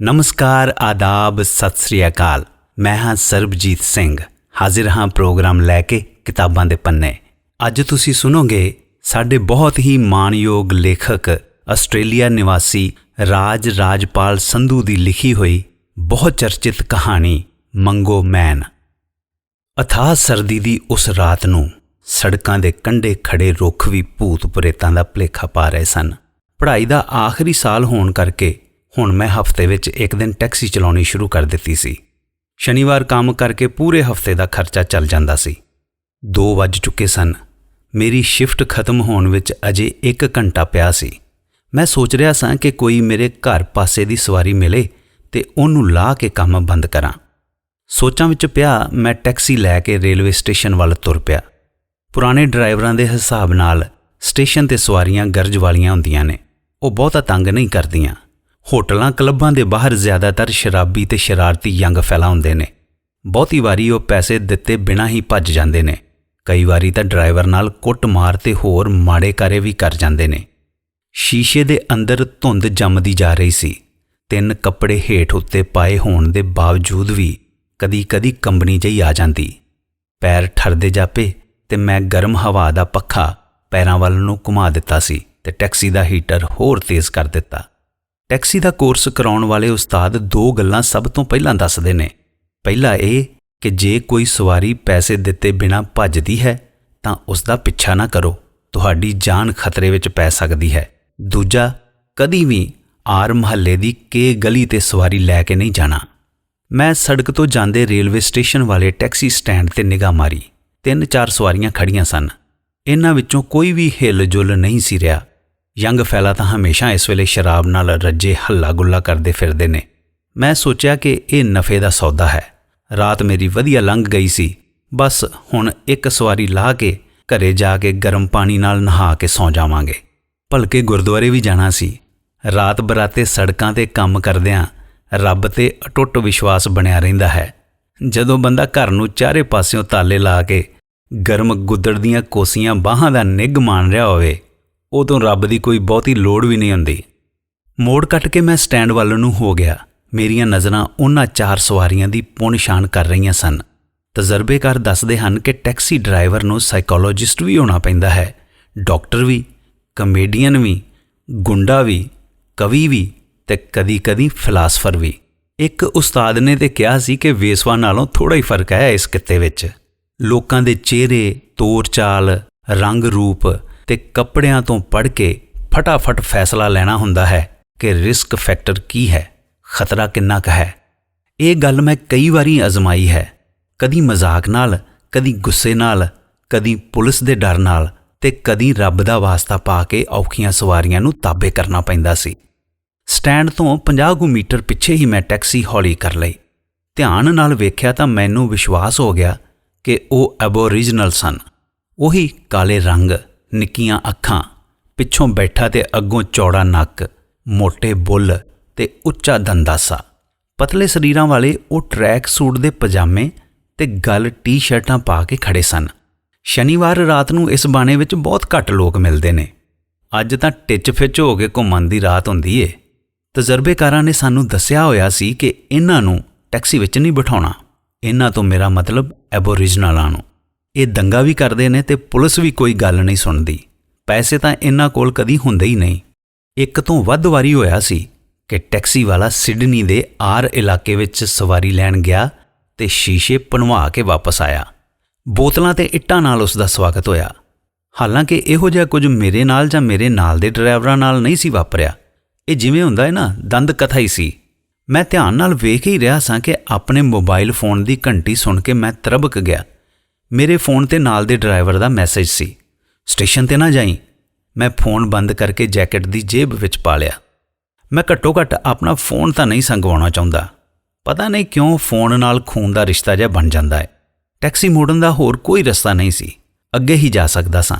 ਨਮਸਕਾਰ, ਆਦਾਬ, ਸਤਿ ਸ੍ਰੀ ਅਕਾਲ। ਮੈਂ ਹਾਂ ਸਰਬਜੀਤ ਸਿੰਘ, ਹਾਜ਼ਰ ਹਾਂ ਪ੍ਰੋਗਰਾਮ ਲੈ ਕੇ ਕਿਤਾਬਾਂ ਦੇ ਪੰਨੇ। ਅੱਜ ਤੁਸੀਂ ਸੁਣੋਗੇ ਸਾਡੇ ਬਹੁਤ ਹੀ ਮਾਣਯੋਗ ਲੇਖਕ ਆਸਟ੍ਰੇਲੀਆ ਨਿਵਾਸੀ ਰਾਜਪਾਲ ਸੰਧੂ ਦੀ ਲਿਖੀ ਹੋਈ ਬਹੁਤ ਚਰਚਿਤ ਕਹਾਣੀ ਮੰਗੋ ਮੈਨ। ਅਥਾਹ ਸਰਦੀ ਦੀ ਉਸ ਰਾਤ ਨੂੰ ਸੜਕਾਂ ਦੇ ਕੰਢੇ ਖੜੇ ਰੁੱਖ ਵੀ ਭੂਤ ਪ੍ਰੇਤਾਂ ਦਾ ਭੁਲੇਖਾ ਪਾ ਰਹੇ ਸਨ। ਪੜ੍ਹਾਈ ਦਾ ਆਖਰੀ ਸਾਲ ਹੋਣ ਕਰਕੇ ਹੁਣ ਮੈਂ ਹਫ਼ਤੇ ਵਿੱਚ ਇੱਕ ਦਿਨ ਟੈਕਸੀ ਚਲਾਉਣੀ ਸ਼ੁਰੂ ਕਰ ਦਿੱਤੀ ਸੀ। ਸ਼ਨੀਵਾਰ ਕੰਮ ਕਰਕੇ ਪੂਰੇ ਹਫ਼ਤੇ ਦਾ ਖਰਚਾ ਚੱਲ ਜਾਂਦਾ ਸੀ। 2 ਵੱਜ ਚੁੱਕੇ ਸਨ। ਮੇਰੀ ਸ਼ਿਫਟ ਖਤਮ ਹੋਣ ਵਿੱਚ ਅਜੇ 1 ਘੰਟਾ ਪਿਆ ਸੀ। ਮੈਂ ਸੋਚ ਰਿਹਾ ਸਾਂ ਕਿ ਕੋਈ ਮੇਰੇ ਘਰ ਪਾਸੇ ਦੀ ਸਵਾਰੀ ਮਿਲੇ ਤੇ ਉਹਨੂੰ ਲਾਹ ਕੇ ਕੰਮ ਬੰਦ ਕਰਾਂ। ਸੋਚਾਂ ਵਿੱਚ ਪਿਆ ਮੈਂ ਟੈਕਸੀ ਲੈ ਕੇ ਰੇਲਵੇ ਸਟੇਸ਼ਨ ਵੱਲ ਤੁਰ ਪਿਆ। ਪੁਰਾਣੇ ਡਰਾਈਵਰਾਂ ਦੇ ਹਿਸਾਬ ਨਾਲ ਸਟੇਸ਼ਨ 'ਤੇ ਸਵਾਰੀਆਂ ਗਰਜ ਵਾਲੀਆਂ ਹੁੰਦੀਆਂ ਨੇ, ਉਹ ਬਹੁਤਾ ਤੰਗ ਨਹੀਂ ਕਰਦੀਆਂ। ਹੋਟਲਾਂ ਕਲੱਬਾਂ ਦੇ ਬਾਹਰ ਜ਼ਿਆਦਾਤਰ ਸ਼ਰਾਬੀ ਤੇ ਸ਼ਰਾਰਤੀ ਯੰਗ ਫੈਲਾ ਹੁੰਦੇ ਨੇ। ਬਹੁਤੀ ਵਾਰੀ ਉਹ ਪੈਸੇ ਦਿੱਤੇ ਬਿਨਾਂ ਹੀ ਭੱਜ ਜਾਂਦੇ ਨੇ। ਕਈ ਵਾਰੀ ਤਾਂ ਡਰਾਈਵਰ ਨਾਲ ਕੁੱਟ ਮਾਰ ਤੇ ਹੋਰ ਮਾੜੇ ਕਾਰੇ ਵੀ ਕਰ ਜਾਂਦੇ ਨੇ। ਸ਼ੀਸ਼ੇ ਦੇ ਅੰਦਰ ਧੁੰਦ ਜੰਮਦੀ ਜਾ ਰਹੀ ਸੀ। 3 ਕੱਪੜੇ ਹੇਠ ਉੱਤੇ ਪਾਏ ਹੋਣ ਦੇ ਬਾਵਜੂਦ ਵੀ ਕਦੀ-ਕਦੀ ਕੰਬਣੀ ਜਿਹੀ ਆ ਜਾਂਦੀ। ਪੈਰ ਠਰਦੇ ਜਾਪੇ ਤੇ ਮੈਂ ਗਰਮ ਹਵਾ ਦਾ ਪੱਖਾ ਪੈਰਾਂ ਵੱਲ ਨੂੰ ਘੁਮਾ ਦਿੱਤਾ ਸੀ ਤੇ ਟੈਕਸੀ ਦਾ ਹੀਟਰ ਹੋਰ ਤੇਜ਼ ਕਰ ਦਿੱਤਾ। ਟੈਕਸੀ ਦਾ ਕੋਰਸ ਕਰਾਉਣ ਵਾਲੇ ਉਸਤਾਦ 2 ਗੱਲਾਂ ਸਭ ਤੋਂ ਪਹਿਲਾਂ ਦੱਸਦੇ ਨੇ। ਪਹਿਲਾ ਇਹ ਕਿ ਜੇ ਕੋਈ ਸਵਾਰੀ ਪੈਸੇ ਦਿੱਤੇ ਬਿਨਾਂ ਭੱਜਦੀ ਹੈ ਤਾਂ ਉਸ ਦਾ ਪਿੱਛਾ ਨਾ ਕਰੋ, ਤੁਹਾਡੀ ਜਾਨ ਖਤਰੇ ਵਿੱਚ ਪੈ ਸਕਦੀ ਹੈ। ਦੂਜਾ, ਕਦੀ ਵੀ ਆਰ ਮੁਹੱਲੇ ਦੀ ਗਲੀ ਤੇ ਸਵਾਰੀ ਲੈ ਕੇ ਨਹੀਂ ਜਾਣਾ। ਮੈਂ ਸੜਕ ਤੋਂ ਜਾਂਦੇ ਰੇਲਵੇ ਸਟੇਸ਼ਨ ਵਾਲੇ ਟੈਕਸੀ ਸਟੈਂਡ ਤੇ ਨਿਗਾਹ ਮਾਰੀ। 3-4 ਸਵਾਰੀਆਂ ਖੜੀਆਂ ਸਨ। ਇਹਨਾਂ ਵਿੱਚੋਂ ਕੋਈ ਵੀ ਹਿੱਲ-ਜੁਲ ਨਹੀਂ ਸੀ ਰਿਹਾ। ਯੰਗ ਫੈਲਾ ਤਾਂ ਹਮੇਸ਼ਾ ਇਸ ਵੇਲੇ ਸ਼ਰਾਬ ਨਾਲ ਰੱਜੇ ਹੱਲਾ-ਗੁੱਲਾ ਕਰਦੇ ਫਿਰਦੇ ਨੇ। ਮੈਂ ਸੋਚਿਆ ਕਿ ਇਹ ਨਫੇ ਦਾ ਸੌਦਾ ਹੈ। ਰਾਤ ਮੇਰੀ ਵਧੀਆ ਲੰਘ ਗਈ ਸੀ। ਬਸ ਹੁਣ 1 ਸਵਾਰੀ ਲਾਹ ਕੇ ਘਰੇ ਜਾ ਕੇ ਗਰਮ ਪਾਣੀ ਨਾਲ ਨਹਾ ਕੇ ਸੌਂ ਜਾਵਾਂਗੇ। ਭਲਕੇ ਗੁਰਦੁਆਰੇ ਵੀ ਜਾਣਾ ਸੀ। ਰਾਤ ਬਰਾਤੇ ਸੜਕਾਂ 'ਤੇ ਕੰਮ ਕਰਦਿਆਂ ਰੱਬ 'ਤੇ ਅਟੁੱਟ ਵਿਸ਼ਵਾਸ ਬਣਿਆ ਰਹਿੰਦਾ ਹੈ। ਜਦੋਂ ਬੰਦਾ ਘਰ ਨੂੰ ਚਾਰੇ ਪਾਸਿਓਂ ਤਾਲੇ ਲਾ ਕੇ ਗਰਮ ਗੁੱਦੜ ਦੀਆਂ ਕੋਸੀਆਂ ਬਾਹਾਂ ਦਾ ਨਿੱਘ ਮਾਣ ਰਿਹਾ ਹੋਵੇ, ਉਦੋਂ ਰੱਬ ਦੀ ਕੋਈ ਬਹੁਤੀ ਲੋੜ ਵੀ ਨਹੀਂ ਹੁੰਦੀ। ਮੋੜ ਕੱਟ ਕੇ ਮੈਂ ਸਟੈਂਡ ਵੱਲ ਨੂੰ ਹੋ ਗਿਆ। ਮੇਰੀਆਂ ਨਜ਼ਰਾਂ ਉਹਨਾਂ 4 ਸਵਾਰੀਆਂ ਦੀ ਪੁਣ-ਛਾਣ ਕਰ ਰਹੀਆਂ ਸਨ। ਤਜਰਬੇਕਾਰ ਦੱਸਦੇ ਹਨ ਕਿ ਟੈਕਸੀ ਡਰਾਈਵਰ ਨੂੰ ਸਾਈਕੋਲੋਜਿਸਟ ਵੀ ਹੋਣਾ ਪੈਂਦਾ ਹੈ, ਡਾਕਟਰ ਵੀ, ਕਮੇਡੀਅਨ ਵੀ, ਗੁੰਡਾ ਵੀ, ਕਵੀ ਵੀ ਤੇ ਕਦੀ-ਕਦੀ ਫਿਲਾਸਫਰ ਵੀ। ਇੱਕ ਉਸਤਾਦ ਨੇ ਤੇ ਕਿਹਾ ਸੀ ਕਿ ਵੇਸਵਾ ਨਾਲੋਂ ਥੋੜ੍ਹਾ ਹੀ ਫਰਕ ਹੈ ਇਸ ਕਿੱਤੇ ਵਿੱਚ। ਲੋਕਾਂ ਦੇ ਚਿਹਰੇ, ਤੋਰ-ਚਾਲ, ਰੰਗ-ਰੂਪ ਤੇ ਕੱਪੜਿਆਂ ਤੋਂ ਪੜ੍ਹ ਕੇ ਫਟਾਫਟ ਫੈਸਲਾ ਲੈਣਾ ਹੁੰਦਾ ਹੈ ਕਿ ਰਿਸਕ ਫੈਕਟਰ ਕੀ ਹੈ, ਖਤਰਾ ਕਿੰਨਾ ਕੁ ਹੈ। ਇਹ ਗੱਲ ਮੈਂ ਕਈ ਵਾਰੀ ਅਜ਼ਮਾਈ ਹੈ, ਕਦੀ ਮਜ਼ਾਕ ਨਾਲ, ਕਦੀ ਗੁੱਸੇ ਨਾਲ, ਕਦੀ ਪੁਲਿਸ ਦੇ ਡਰ ਨਾਲ ਤੇ ਕਦੀ ਰੱਬ ਦਾ ਵਾਸਤਾ ਪਾ ਕੇ ਔਖੀਆਂ ਸਵਾਰੀਆਂ ਨੂੰ ਤਾਬੇ ਕਰਨਾ ਪੈਂਦਾ ਸੀ। ਸਟੈਂਡ ਤੋਂ 50 ਮੀਟਰ ਪਿੱਛੇ ਹੀ ਮੈਂ ਟੈਕਸੀ ਹੌਲੀ ਕਰ ਲਈ। ਧਿਆਨ ਨਾਲ ਵੇਖਿਆ ਤਾਂ ਮੈਨੂੰ ਵਿਸ਼ਵਾਸ ਹੋ ਗਿਆ ਕਿ ਉਹ ਐਬੋਰੀਜਨਲ ਸਨ। ਉਹੀ ਕਾਲੇ ਰੰਗ, ਨਿੱਕੀਆਂ ਅੱਖਾਂ, ਪਿੱਛੋਂ ਬੈਠਾ ਤੇ ਅੱਗੋਂ ਚੌੜਾ ਨੱਕ, ਮੋਟੇ ਬੁੱਲ ਤੇ ਉੱਚਾ ਦੰਦਾਸਾ। ਪਤਲੇ ਸਰੀਰਾਂ ਵਾਲੇ ਉਹ ਟਰੈਕ ਸੂਟ ਦੇ ਪਜਾਮੇ ਤੇ ਗਲ ਟੀ-ਸ਼ਰਟਾਂ ਪਾ ਕੇ ਖੜੇ ਸਨ। ਸ਼ਨੀਵਾਰ ਰਾਤ ਨੂੰ ਇਸ ਬਾਣੇ ਵਿੱਚ ਬਹੁਤ ਘੱਟ ਲੋਕ ਮਿਲਦੇ ਨੇ। ਅੱਜ ਤਾਂ ਟਿੱਚ-ਫਿੱਚ ਹੋ ਕੇ ਘੁੰਮਣ ਦੀ ਰਾਤ ਹੁੰਦੀ ਏ। ਤਜਰਬੇਕਾਰਾਂ ਨੇ ਸਾਨੂੰ ਦੱਸਿਆ ਹੋਇਆ ਸੀ ਕਿ ਇਹਨਾਂ ਨੂੰ ਟੈਕਸੀ ਵਿੱਚ ਨਹੀਂ ਬਿਠਾਉਣਾ। ਇਹਨਾਂ ਤੋਂ ਮੇਰਾ ਮਤਲਬ ਐਬੋਰੀਜਨਲਾਂ ਨੂੰ। ਇਹ ਦੰਗਾ ਵੀ ਕਰਦੇ ਨੇ ਤੇ ਪੁਲਿਸ ਵੀ ਕੋਈ ਗੱਲ ਨਹੀਂ ਸੁਣਦੀ। ਪੈਸੇ ਤਾਂ ਇਹਨਾਂ ਕੋਲ ਕਦੀ ਹੁੰਦੇ ਹੀ ਨਹੀਂ। 1 ਤੋਂ ਵੱਧ ਵਾਰੀ ਹੋਇਆ ਸੀ ਕਿ ਟੈਕਸੀ ਵਾਲਾ ਸਿਡਨੀ ਦੇ ਆਰ ਇਲਾਕੇ ਵਿੱਚ ਸਵਾਰੀ ਲੈਣ ਗਿਆ ਤੇ ਸ਼ੀਸ਼ੇ ਭੰਨਵਾ ਕੇ ਵਾਪਸ ਆਇਆ। ਬੋਤਲਾਂ ਤੇ ਇੱਟਾਂ ਨਾਲ ਉਸ ਦਾ ਸਵਾਗਤ ਹੋਇਆ। ਹਾਲਾਂਕਿ ਇਹੋ ਜਿਹਾ ਕੁਝ ਮੇਰੇ ਨਾਲ ਜਾਂ ਮੇਰੇ ਨਾਲ ਦੇ ਡਰਾਈਵਰਾਂ ਨਾਲ ਨਹੀਂ ਸੀ ਵਾਪਰਿਆ। ਇਹ ਜਿਵੇਂ ਹੁੰਦਾ ਹੈ ਨਾ, ਦੰਦ ਕਥਾ ਹੀ ਸੀ। ਮੈਂ ਧਿਆਨ ਨਾਲ ਵੇਖ ਹੀ ਰਿਹਾ ਸਾਂ ਕਿ ਆਪਣੇ ਮੋਬਾਈਲ ਫੋਨ ਦੀ ਘੰਟੀ ਸੁਣ ਕੇ ਮੈਂ ਤਰਬਕ ਗਿਆ। ਮੇਰੇ ਫੋਨ 'ਤੇ ਨਾਲ ਦੇ ਡਰਾਈਵਰ ਦਾ ਮੈਸੇਜ ਸੀ, ਸਟੇਸ਼ਨ 'ਤੇ ਨਾ ਜਾਈਂ। ਮੈਂ ਫੋਨ ਬੰਦ ਕਰਕੇ ਜੈਕਟ ਦੀ ਜੇਬ ਵਿੱਚ ਪਾ ਲਿਆ। ਮੈਂ ਘੱਟੋ-ਘੱਟ ਆਪਣਾ ਫੋਨ ਤਾਂ ਨਹੀਂ ਸੰਗਵਾਉਣਾ ਚਾਹੁੰਦਾ। ਪਤਾ ਨਹੀਂ ਕਿਉਂ ਫੋਨ ਨਾਲ ਖੂਨ ਦਾ ਰਿਸ਼ਤਾ ਜਿਹਾ ਬਣ ਜਾਂਦਾ ਹੈ। ਟੈਕਸੀ ਮੋੜਨ ਦਾ ਹੋਰ ਕੋਈ ਰਸਤਾ ਨਹੀਂ ਸੀ, ਅੱਗੇ ਹੀ ਜਾ ਸਕਦਾ ਸਾਂ।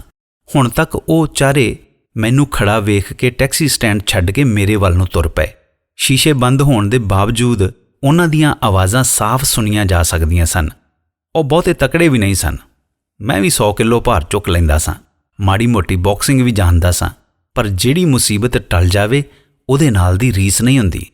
ਹੁਣ ਤੱਕ ਉਹ ਚਾਰੇ ਮੈਨੂੰ ਖੜਾ ਵੇਖ ਕੇ ਟੈਕਸੀ ਸਟੈਂਡ ਛੱਡ ਕੇ ਮੇਰੇ ਵੱਲ ਨੂੰ ਤੁਰ ਪਏ। ਸ਼ੀਸ਼ੇ ਬੰਦ ਹੋਣ ਦੇ ਬਾਵਜੂਦ ਉਹਨਾਂ ਦੀਆਂ ਆਵਾਜ਼ਾਂ ਸਾਫ਼ ਸੁਣੀਆਂ ਜਾ ਸਕਦੀਆਂ ਸਨ। ਉਹ ਬਹੁਤੇ ਤਕੜੇ ਵੀ ਨਹੀਂ ਸਨ। ਮੈਂ ਵੀ 100 ਕਿਲੋ ਭਾਰ ਚੁੱਕ ਲੈਂਦਾ ਸਾਂ, ਮਾੜੀ ਮੋਟੀ ਬਾਕਸਿੰਗ ਵੀ ਜਾਣਦਾ ਸਾਂ, ਪਰ ਜਿਹੜੀ ਮੁਸੀਬਤ ਟਲ ਜਾਵੇ ਉਹਦੇ ਨਾਲ ਦੀ ਰੀਸ ਨਹੀਂ ਹੁੰਦੀ।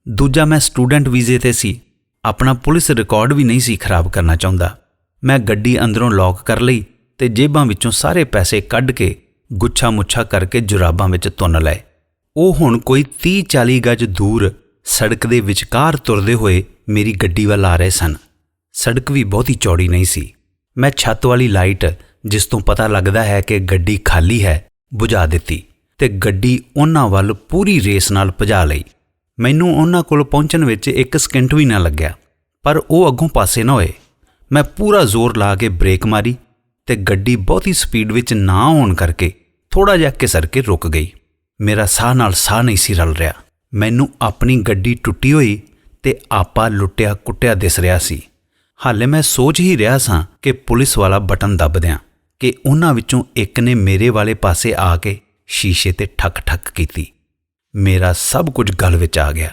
ਦੂਜਾ, ਮੈਂ ਸਟੂਡੈਂਟ ਵੀਜ਼ੇ ਤੇ ਸੀ। ਆਪਣਾ ਪੁਲਿਸ ਰਿਕਾਰਡ ਵੀ ਨਹੀਂ ਸੀ ਖਰਾਬ ਕਰਨਾ ਚਾਹੁੰਦਾ। ਮੈਂ ਗੱਡੀ ਅੰਦਰੋਂ ਲੌਕ ਕਰ ਲਈ ਤੇ ਜੇਬਾਂ ਵਿੱਚੋਂ ਸਾਰੇ ਪੈਸੇ ਕੱਢ ਕੇ ਗੁੱਛਾ ਮੁੱਛਾ ਕਰਕੇ ਜੁਰਾਬਾਂ ਵਿੱਚ ਤੁੰਨ ਲਏ। ਉਹ ਹੁਣ ਕੋਈ 30-40 ਗਜ ਦੂਰ ਸੜਕ ਦੇ ਵਿਚਕਾਰ ਤੁਰਦੇ ਹੋਏ ਮੇਰੀ ਗੱਡੀ ਵੱਲ ਆ ਰਹੇ ਸਨ। ਸੜਕ ਵੀ ਬਹੁਤੀ ਚੌੜੀ ਨਹੀਂ ਸੀ। ਮੈਂ ਛੱਤ ਵਾਲੀ ਲਾਈਟ, ਜਿਸ ਤੋਂ ਪਤਾ ਲੱਗਦਾ ਹੈ ਕਿ ਗੱਡੀ ਖਾਲੀ ਹੈ, ਬੁਝਾ ਦਿੱਤੀ ਤੇ ਗੱਡੀ ਉਹਨਾਂ ਵੱਲ ਪੂਰੀ ਰੇਸ ਨਾਲ ਭਜਾ ਲਈ। ਮੈਨੂੰ ਉਹਨਾਂ ਕੋਲ ਪਹੁੰਚਣ ਵਿੱਚ 1 ਸਕਿੰਟ ਵੀ ਨਾ ਲੱਗਿਆ, ਪਰ ਉਹ ਅੱਗੋਂ ਪਾਸੇ ਨਾ ਹੋਏ। ਮੈਂ ਪੂਰਾ ਜ਼ੋਰ ਲਾ ਕੇ ਬ੍ਰੇਕ ਮਾਰੀ ਤੇ ਗੱਡੀ ਬਹੁਤੀ ਸਪੀਡ ਵਿੱਚ ਨਾ ਹੋਣ ਕਰਕੇ ਥੋੜ੍ਹਾ ਜਿਹਾ ਘਿਸਰ ਕੇ ਰੁਕ ਗਈ। ਮੇਰਾ ਸਾਹ ਨਾਲ ਸਾਹ ਨਹੀਂ ਸੀ ਰਲ ਰਿਹਾ। ਮੈਨੂੰ ਆਪਣੀ ਗੱਡੀ ਟੁੱਟੀ ਹੋਈ ਤੇ ਆਪਾ ਲੁੱਟਿਆ ਕੁੱਟਿਆ ਦਿਸ ਰਿਹਾ ਸੀ। ਹਾਲੇ ਮੈਂ ਸੋਚ ਹੀ ਰਿਹਾ ਸਾਂ ਕਿ ਪੁਲਿਸ ਵਾਲਾ ਬਟਨ ਦੱਬ ਦਿਆਂ ਕਿ ਉਹਨਾਂ ਵਿੱਚੋਂ ਇੱਕ ਨੇ ਮੇਰੇ ਵਾਲੇ ਪਾਸੇ ਆ ਕੇ ਸ਼ੀਸ਼ੇ ਤੇ ਠੱਕ-ਠੱਕ ਕੀਤੀ। ਮੇਰਾ ਸਭ ਕੁਝ ਗਲ ਵਿੱਚ ਆ ਗਿਆ।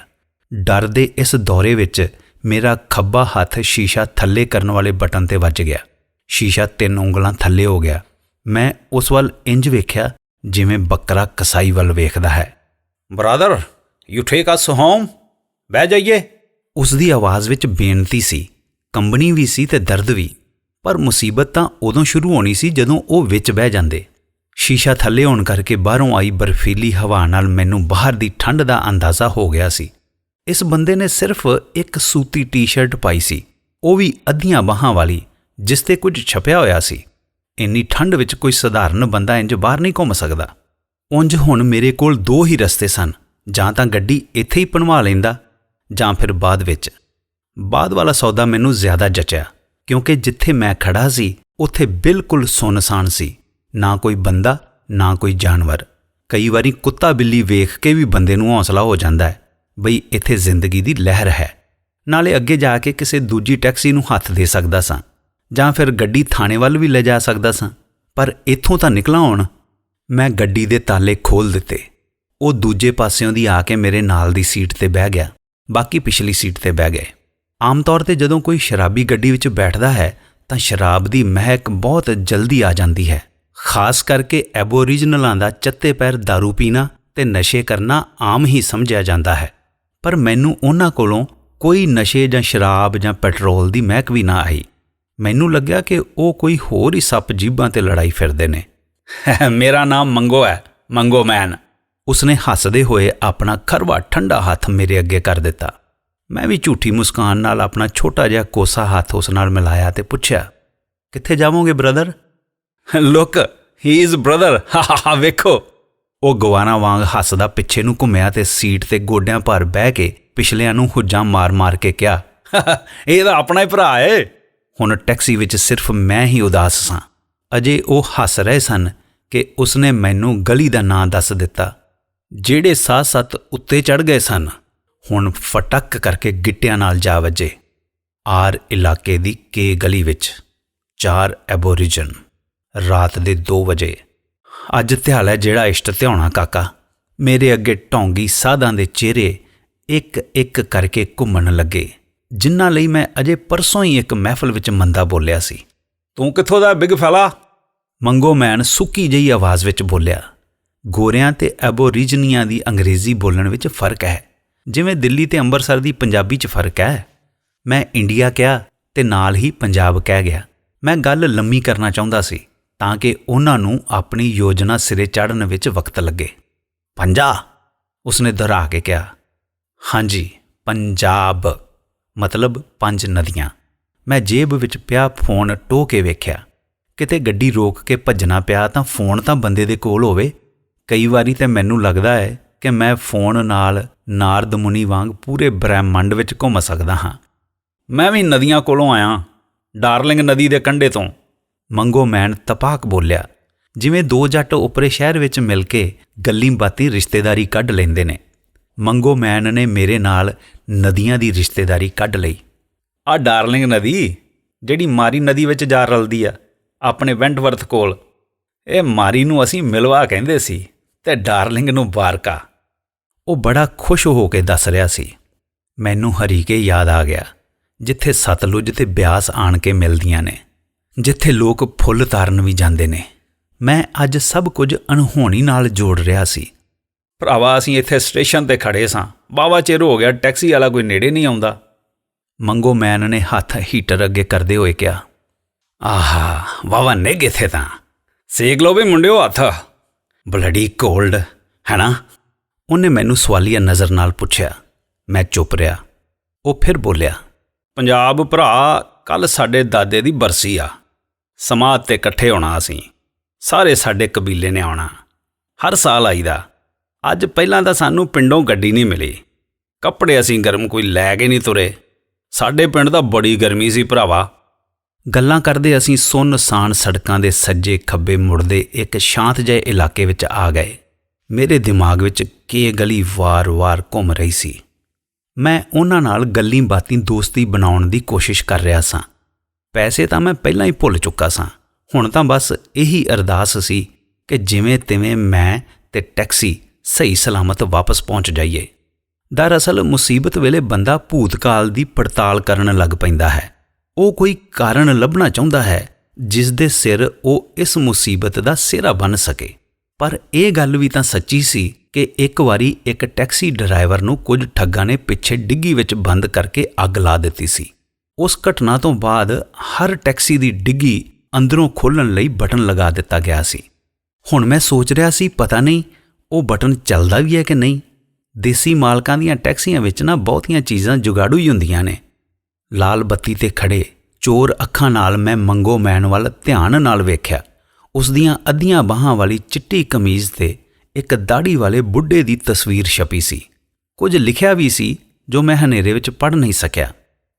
ਡਰ ਦੇ ਇਸ ਦੌਰੇ ਵਿੱਚ ਮੇਰਾ ਖੱਬਾ ਹੱਥ ਸ਼ੀਸ਼ਾ ਥੱਲੇ ਕਰਨ ਵਾਲੇ ਬਟਨ ਤੇ ਵੱਜ ਗਿਆ। ਸ਼ੀਸ਼ਾ 3 ਉਂਗਲਾਂ ਥੱਲੇ ਹੋ ਗਿਆ। ਮੈਂ ਉਸ ਵੱਲ ਇੰਜ ਵੇਖਿਆ ਜਿਵੇਂ ਬੱਕਰਾ ਕਸਾਈ ਵੱਲ ਵੇਖਦਾ ਹੈ। Brother, you take us home, ਬਹਿ ਜਾਈਏ। ਉਸ ਦੀ ਆਵਾਜ਼ ਵਿੱਚ ਬੇਨਤੀ ਸੀ, ਕੰਬਣੀ ਵੀ ਸੀ ਤੇ ਦਰਦ ਵੀ। ਪਰ ਮੁਸੀਬਤ ਤਾਂ ਉਦੋਂ ਸ਼ੁਰੂ ਹੋਣੀ ਸੀ ਜਦੋਂ ਉਹ ਵਿੱਚ ਬਹਿ ਜਾਂਦੇ। ਸ਼ੀਸ਼ਾ ਥੱਲੇ ਹੋਣ ਕਰਕੇ ਬਾਹਰੋਂ ਆਈ ਬਰਫੀਲੀ ਹਵਾ ਨਾਲ ਮੈਨੂੰ ਬਾਹਰ ਦੀ ਠੰਡ ਦਾ ਅੰਦਾਜ਼ਾ ਹੋ ਗਿਆ ਸੀ। ਇਸ ਬੰਦੇ ਨੇ ਸਿਰਫ ਇੱਕ ਸੂਤੀ ਟੀ-ਸ਼ਰਟ ਪਾਈ ਸੀ, ਉਹ ਵੀ ਅੱਧੀਆਂ ਬਾਹਾਂ ਵਾਲੀ, ਜਿਸ ਤੇ ਕੁਝ ਛਪਿਆ ਹੋਇਆ ਸੀ। ਇੰਨੀ ਠੰਡ ਵਿੱਚ ਕੋਈ ਸਧਾਰਨ ਬੰਦਾ ਇੰਜ ਬਾਹਰ ਨਹੀਂ ਘੁੰਮ ਸਕਦਾ। ਉਂਝ ਹੁਣ ਮੇਰੇ ਕੋਲ 2 ਹੀ ਰਸਤੇ ਸਨ, ਜਾਂ ਤਾਂ ਗੱਡੀ ਇੱਥੇ ਹੀ ਬਣਵਾ ਲੈਂਦਾ ਜਾਂ ਫਿਰ ਬਾਅਦ ਵਿੱਚ। ਬਾਅਦ ਵਾਲਾ ਸੌਦਾ ਮੈਨੂੰ ਜ਼ਿਆਦਾ ਜਚਿਆ, ਕਿਉਂਕਿ ਜਿੱਥੇ ਮੈਂ ਖੜਾ ਸੀ ਉੱਥੇ ਬਿਲਕੁਲ ਸੁੰਨਸਾਨ ਸੀ। ਨਾ ਕੋਈ ਬੰਦਾ, ਨਾ ਕੋਈ ਜਾਨਵਰ। ਕਈ ਵਾਰੀ ਕੁੱਤਾ ਬਿੱਲੀ ਵੇਖ ਕੇ ਵੀ ਬੰਦੇ ਨੂੰ ਹੌਸਲਾ ਹੋ ਜਾਂਦਾ ਹੈ ਬਈ ਇੱਥੇ ਜ਼ਿੰਦਗੀ ਦੀ ਲਹਿਰ ਹੈ। ਨਾਲੇ ਅੱਗੇ ਜਾ ਕੇ ਕਿਸੇ ਦੂਜੀ ਟੈਕਸੀ ਨੂੰ ਹੱਥ ਦੇ ਸਕਦਾ ਸਾਂ, ਜਾਂ ਫਿਰ ਗੱਡੀ ਥਾਣੇ ਵੱਲ ਵੀ ਲੈ ਜਾ ਸਕਦਾ ਸਾਂ। ਪਰ ਇੱਥੋਂ ਤਾਂ ਨਿਕਲਾਂ ਹੁਣ। ਮੈਂ ਗੱਡੀ ਦੇ ਤਾਲੇ ਖੋਲ੍ਹ ਦਿੱਤੇ। ਉਹ ਦੂਜੇ ਪਾਸਿਓਂ ਦੀ ਆ ਕੇ ਮੇਰੇ ਨਾਲ ਦੀ ਸੀਟ ਤੇ ਬਹਿ ਗਿਆ, ਬਾਕੀ ਪਿਛਲੀ ਸੀਟ ਤੇ ਬਹਿ ਗਏ। ਆਮ ਤੌਰ ਤੇ ਜਦੋਂ ਕੋਈ ਸ਼ਰਾਬੀ ਗੱਡੀ ਵਿੱਚ ਬੈਠਦਾ ਹੈ ਤਾਂ ਸ਼ਰਾਬ ਦੀ ਮਹਿਕ ਬਹੁਤ ਜਲਦੀ ਆ ਜਾਂਦੀ ਹੈ। ਖਾਸ ਕਰਕੇ ਐਬੋਰੀਜਨਲਾਂ ਦਾ ਚੱਤੇ ਪੈਰ ਦਾਰੂ ਪੀਣਾ ਤੇ ਨਸ਼ੇ ਕਰਨਾ ਆਮ ਹੀ ਸਮਝਿਆ ਜਾਂਦਾ ਹੈ। ਪਰ ਮੈਨੂੰ ਉਹਨਾਂ ਕੋਲੋਂ ਕੋਈ ਨਸ਼ੇ ਜਾਂ ਸ਼ਰਾਬ ਜਾਂ ਪੈਟਰੋਲ ਦੀ ਮਹਿਕ ਵੀ ਨਾ ਆਈ। ਮੈਨੂੰ ਲੱਗਿਆ ਕਿ ਉਹ ਕੋਈ ਹੋਰ ਹੀ ਸੱਪ ਜੀਭਾਂ ਤੇ ਲੜਾਈ ਫਿਰਦੇ ਨੇ। ਮੇਰਾ ਨਾਮ ਮੰਗੋ ਹੈ, ਮੰਗੋ ਮੈਨ। ਉਸਨੇ ਹੱਸਦੇ ਹੋਏ ਆਪਣਾ ਖਰਵਾ ਠੰਡਾ ਹੱਥ ਮੇਰੇ ਅੱਗੇ ਕਰ ਦਿੱਤਾ। ਮੈਂ ਵੀ ਝੂਠੀ ਮੁਸਕਾਨ ਨਾਲ ਆਪਣਾ ਛੋਟਾ ਜਿਹਾ ਕੋਸਾ ਹੱਥ ਉਸ ਨਾਲ ਮਿਲਾਇਆ ਤੇ ਪੁੱਛਿਆ, ਕਿੱਥੇ ਜਾਵੋਗੇ brother? Look, he is brother, ਹਾ ਵੇਖੋ। ਉਹ ਗਵਾਰਾਂ ਵਾਂਗ ਹੱਸਦਾ ਪਿੱਛੇ ਨੂੰ ਘੁੰਮਿਆ ਤੇ ਸੀਟ ਤੇ ਗੋਡਿਆਂ ਭਰ ਬਹਿ ਕੇ ਪਿਛਲਿਆਂ ਨੂੰ ਹੁੱਜਾਂ ਮਾਰ-ਮਾਰ ਕੇ ਕਿਹਾ, ਇਹ ਤਾਂ ਆਪਣਾ ਹੀ ਭਰਾ ਏ। ਹੁਣ ਟੈਕਸੀ ਵਿੱਚ ਸਿਰਫ ਮੈਂ ਹੀ ਉਦਾਸ ਸਾਂ। ਅਜੇ ਉਹ ਹੱਸ ਰਹੇ ਸਨ ਕਿ ਉਸਨੇ ਮੈਨੂੰ ਗਲੀ ਦਾ ਨਾਂ ਦੱਸ ਦਿੱਤਾ। ਜਿਹੜੇ ਸਾਹ-ਸੱਤ ਉੱਤੇ ਚੜ੍ਹ ਗਏ ਸਨ ਹੁਣ ਫਟਕ ਕਰਕੇ ਗਿੱਟਿਆਂ ਨਾਲ ਜਾ ਵੱਜੇ। ਆਰ ਇਲਾਕੇ ਦੀ ਕੇ ਗਲੀ ਵਿੱਚ 4 ਐਬੋਰੀਜਨ, ਰਾਤ ਦੇ 2 ਵਜੇ। ਅੱਜ ਧਿਆਲ ਹੈ ਜਿਹੜਾ ਇਸ਼ਟ ਧਿਆਉਣਾ ਕਾਕਾ। ਮੇਰੇ ਅੱਗੇ ਢੌਂਗੀ ਸਾਧਾਂ ਦੇ ਚਿਹਰੇ ਇੱਕ ਕਰਕੇ ਘੁੰਮਣ ਲੱਗੇ, ਜਿਨ੍ਹਾਂ ਲਈ ਮੈਂ ਅਜੇ ਪਰਸੋਂ ਹੀ ਇੱਕ ਮਹਿਫਲ ਵਿੱਚ ਮੰਦਾ ਬੋਲਿਆ ਸੀ। ਤੂੰ ਕਿੱਥੋਂ ਦਾ ਬਿਗ ਫੈਲਾ? ਮੰਗੋ ਮੈਨ ਸੁੱਕੀ ਜਿਹੀ ਆਵਾਜ਼ ਵਿੱਚ ਬੋਲਿਆ। ਗੋਰਿਆਂ ਤੇ ਐਬੋਰੀਜਨੀਆਂ ਦੀ ਅੰਗਰੇਜ਼ੀ ਬੋਲਣ ਵਿੱਚ ਫਰਕ ਹੈ, ਜਿਵੇਂ ਦਿੱਲੀ ਤੇ ਅੰਮ੍ਰਿਤਸਰ ਦੀ ਪੰਜਾਬੀ 'ਚ ਫਰਕ ਹੈ। ਮੈਂ ਇੰਡੀਆ ਕਿਹਾ ਤੇ ਨਾਲ ਹੀ ਪੰਜਾਬ ਕਹਿ ਗਿਆ। ਮੈਂ ਗੱਲ ਲੰਮੀ ਕਰਨਾ ਚਾਹੁੰਦਾ ਸੀ ਤਾਂ ਕਿ ਉਹਨਾਂ ਨੂੰ ਆਪਣੀ ਯੋਜਨਾ ਸਿਰੇ ਚਾੜ੍ਹਨ ਵਿੱਚ ਵਕਤ ਲੱਗੇ। ਪੰਜਾ, ਉਸਨੇ ਦੁਹਰਾ ਕੇ ਕਿਹਾ। ਹਾਂਜੀ, ਪੰਜਾਬ ਮਤਲਬ 5 ਨਦੀਆਂ। ਮੈਂ ਜੇਬ ਵਿੱਚ ਪਿਆ ਫੋਨ ਟੋਹ ਕੇ ਵੇਖਿਆ। ਕਿਤੇ ਗੱਡੀ ਰੋਕ ਕੇ ਭੱਜਣਾ ਪਿਆ ਤਾਂ ਫੋਨ ਤਾਂ ਬੰਦੇ ਦੇ ਕੋਲ ਹੋਵੇ। ਕਈ ਵਾਰੀ ਤਾਂ ਮੈਨੂੰ ਲੱਗਦਾ ਹੈ ਕਿ ਮੈਂ ਫੋਨ ਨਾਲ ਨਾਰਦ ਮੁਨੀ ਵਾਂਗ ਪੂਰੇ ਬ੍ਰਹਿਮੰਡ ਵਿੱਚ ਘੁੰਮ ਸਕਦਾ ਹਾਂ। ਮੈਂ ਵੀ ਨਦੀਆਂ ਕੋਲੋਂ ਆਇਆ, ਡਾਰਲਿੰਗ ਨਦੀ ਦੇ ਕੰਢੇ ਤੋਂ। ਮੰਗੋ ਮੈਨ ਤਪਾਕ ਬੋਲਿਆ, ਜਿਵੇਂ 2 ਜੱਟ ਉੱਪਰੇ ਸ਼ਹਿਰ ਵਿੱਚ ਮਿਲ ਕੇ ਗੱਲੀਂ ਬਾਤੀਂ ਰਿਸ਼ਤੇਦਾਰੀ ਕੱਢ ਲੈਂਦੇ ਨੇ। ਮੰਗੋ ਮੈਨ ਨੇ ਮੇਰੇ ਨਾਲ ਨਦੀਆਂ ਦੀ ਰਿਸ਼ਤੇਦਾਰੀ ਕੱਢ ਲਈ। ਆਹ ਡਾਰਲਿੰਗ ਨਦੀ ਜਿਹੜੀ ਮਾਰੀ ਨਦੀ ਵਿੱਚ ਜਾ ਰਲਦੀ ਆ ਆਪਣੇ ਵੈਂਟਵਰਥ ਕੋਲ, ਇਹ ਮਾਰੀ ਨੂੰ ਅਸੀਂ ਮਿਲਵਾ ਕਹਿੰਦੇ ਸੀ ਤੇ ਡਾਰਲਿੰਗ ਨੂੰ ਬਾਰਕਾ। ਉਹ ਬੜਾ ਖੁਸ਼ ਹੋ ਕੇ ਦੱਸ ਰਿਹਾ ਸੀ। ਮੈਨੂੰ ਹਰੀਕੇ ਯਾਦ ਆ ਗਿਆ, ਜਿੱਥੇ ਸਤਲੁਜ ਤੇ ਬਿਆਸ ਆਣ ਕੇ ਮਿਲਦੀਆਂ ਨੇ, ਜਿੱਥੇ ਲੋਕ ਫੁੱਲ ਤਾਰਨ ਵੀ ਜਾਂਦੇ ਨੇ। ਮੈਂ ਅੱਜ ਸਭ ਕੁਝ ਅਣਹੋਣੀ ਨਾਲ ਜੋੜ ਰਿਹਾ ਸੀ। ਭਰਾਵਾ, ਅਸੀਂ ਇੱਥੇ ਸਟੇਸ਼ਨ 'ਤੇ ਖੜ੍ਹੇ ਸਾਂ, ਵਾਹਵਾ ਚਿਰ ਹੋ ਗਿਆ ਟੈਕਸੀ ਵਾਲਾ ਕੋਈ ਨੇੜੇ ਨਹੀਂ ਆਉਂਦਾ। ਮੰਗੋ ਮੈਨ ਨੇ ਹੱਥ ਹੀਟਰ ਅੱਗੇ ਕਰਦੇ ਹੋਏ ਕਿਹਾ, ਆਹਾ ਵਾਹਵਾ ਨਿੱਘ ਇੱਥੇ ਤਾਂ, ਸੇਕ ਲਓ ਵੀ ਮੁੰਡਿਓ ਹੱਥ, ਬਲੱਡੀ ਕੋਲਡ ਹੈ ਨਾ। ਉਹਨੇ ਮੈਨੂੰ ਸਵਾਲੀਆ ਨਜ਼ਰ ਨਾਲ ਪੁੱਛਿਆ। ਮੈਂ ਚੁੱਪ ਰਿਹਾ। ਉਹ ਫਿਰ ਬੋਲਿਆ, ਪੰਜਾਬ ਭਰਾ, ਕੱਲ੍ਹ ਸਾਡੇ ਦਾਦੇ ਦੀ ਬਰਸੀ ਆ, ਸਮਾਧ 'ਤੇ ਇਕੱਠੇ ਹੋਣਾ ਅਸੀਂ, ਸਾਰੇ ਸਾਡੇ ਕਬੀਲੇ ਨੇ ਆਉਣਾ, ਹਰ ਸਾਲ ਆਈਦਾ। ਅੱਜ ਪਹਿਲਾਂ ਤਾਂ ਸਾਨੂੰ ਪਿੰਡੋਂ ਗੱਡੀ ਨਹੀਂ ਮਿਲੀ, ਕੱਪੜੇ ਅਸੀਂ ਗਰਮ ਕੋਈ ਲੈ ਕੇ ਨਹੀਂ ਤੁਰੇ, ਸਾਡੇ ਪਿੰਡ ਤਾਂ ਬੜੀ ਗਰਮੀ ਸੀ ਭਰਾਵਾ। ਗੱਲਾਂ ਕਰਦੇ ਅਸੀਂ ਸੁੰਨਸਾਨ ਸੜਕਾਂ ਦੇ ਸੱਜੇ ਖੱਬੇ ਮੁੜਦੇ ਇੱਕ ਸ਼ਾਂਤ ਜਿਹੇ ਇਲਾਕੇ ਵਿੱਚ ਆ ਗਏ। ਮੇਰੇ ਦਿਮਾਗ ਵਿੱਚ ਕੀ ਗਲੀ ਵਾਰ-ਵਾਰ ਘੁੰਮ ਰਹੀ ਸੀ। ਮੈਂ ਉਹਨਾਂ ਨਾਲ ਗੱਲੀਂ ਬਾਤੀਂ ਦੋਸਤੀ ਬਣਾਉਣ ਦੀ ਕੋਸ਼ਿਸ਼ ਕਰ ਰਿਹਾ ਸਾਂ। ਪੈਸੇ ਤਾਂ ਮੈਂ ਪਹਿਲਾਂ ਹੀ ਭੁੱਲ ਚੁੱਕਾ ਸਾਂ। ਹੁਣ ਤਾਂ ਬਸ ਇਹੀ ਅਰਦਾਸ ਸੀ ਕਿ ਜਿਵੇਂ ਤਿਵੇਂ ਮੈਂ ਤੇ ਟੈਕਸੀ ਸਹੀ ਸਲਾਮਤ ਵਾਪਸ ਪਹੁੰਚ ਜਾਈਏ। ਦਰਅਸਲ ਮੁਸੀਬਤ ਵੇਲੇ ਬੰਦਾ ਭੂਤਕਾਲ ਦੀ ਪੜਤਾਲ ਕਰਨ ਲੱਗ ਪੈਂਦਾ ਹੈ। ਉਹ ਕੋਈ ਕਾਰਨ ਲੱਭਣਾ ਚਾਹੁੰਦਾ ਹੈ ਜਿਸ ਦੇ ਸਿਰ ਉਹ ਇਸ ਮੁਸੀਬਤ ਦਾ ਸਿਹਰਾ ਬੰਨ੍ਹ ਸਕੇ। ਪਰ ਇਹ ਗੱਲ ਵੀ ਤਾਂ ਸੱਚੀ ਸੀ ਕਿ ਇੱਕ ਵਾਰੀ ਇੱਕ ਟੈਕਸੀ ਡਰਾਈਵਰ ਨੂੰ ਕੁਝ ਠੱਗਾਂ ਨੇ ਪਿੱਛੇ ਡਿੱਗੀ ਵਿੱਚ ਬੰਦ ਕਰਕੇ ਅੱਗ ਲਾ ਦਿੱਤੀ ਸੀ। ਉਸ ਘਟਨਾ ਤੋਂ ਬਾਅਦ ਹਰ ਟੈਕਸੀ ਦੀ ਡਿੱਗੀ ਅੰਦਰੋਂ ਖੋਲ੍ਹਣ ਲਈ ਬਟਨ ਲਗਾ ਦਿੱਤਾ ਗਿਆ ਸੀ। ਹੁਣ ਮੈਂ ਸੋਚ ਰਿਹਾ ਸੀ, ਪਤਾ ਨਹੀਂ ਉਹ ਬਟਨ ਚੱਲਦਾ ਵੀ ਹੈ ਕਿ ਨਹੀਂ। ਦੇਸੀ ਮਾਲਕਾਂ ਦੀਆਂ ਟੈਕਸੀਆਂ ਵਿੱਚ ਨਾ ਬਹੁਤੀਆਂ ਚੀਜ਼ਾਂ ਜੁਗਾੜੂ ਹੀ ਹੁੰਦੀਆਂ ਨੇ। ਲਾਲ ਬੱਤੀ 'ਤੇ ਖੜ੍ਹੇ ਚੋਰ ਅੱਖਾਂ ਨਾਲ ਮੈਂ ਮੰਗੋ ਮੈਨ ਵੱਲ ਧਿਆਨ ਨਾਲ ਵੇਖਿਆ। ਉਸ ਦੀਆਂ ਅੱਧੀਆਂ ਬਾਹਾਂ ਵਾਲੀ ਚਿੱਟੀ ਕਮੀਜ਼ 'ਤੇ ਇੱਕ ਦਾੜ੍ਹੀ ਵਾਲੇ ਬੁੱਢੇ ਦੀ ਤਸਵੀਰ ਛਪੀ ਸੀ। ਕੁਝ ਲਿਖਿਆ ਵੀ ਸੀ ਜੋ ਮੈਂ ਹਨੇਰੇ ਵਿੱਚ ਪੜ੍ਹ ਨਹੀਂ ਸਕਿਆ।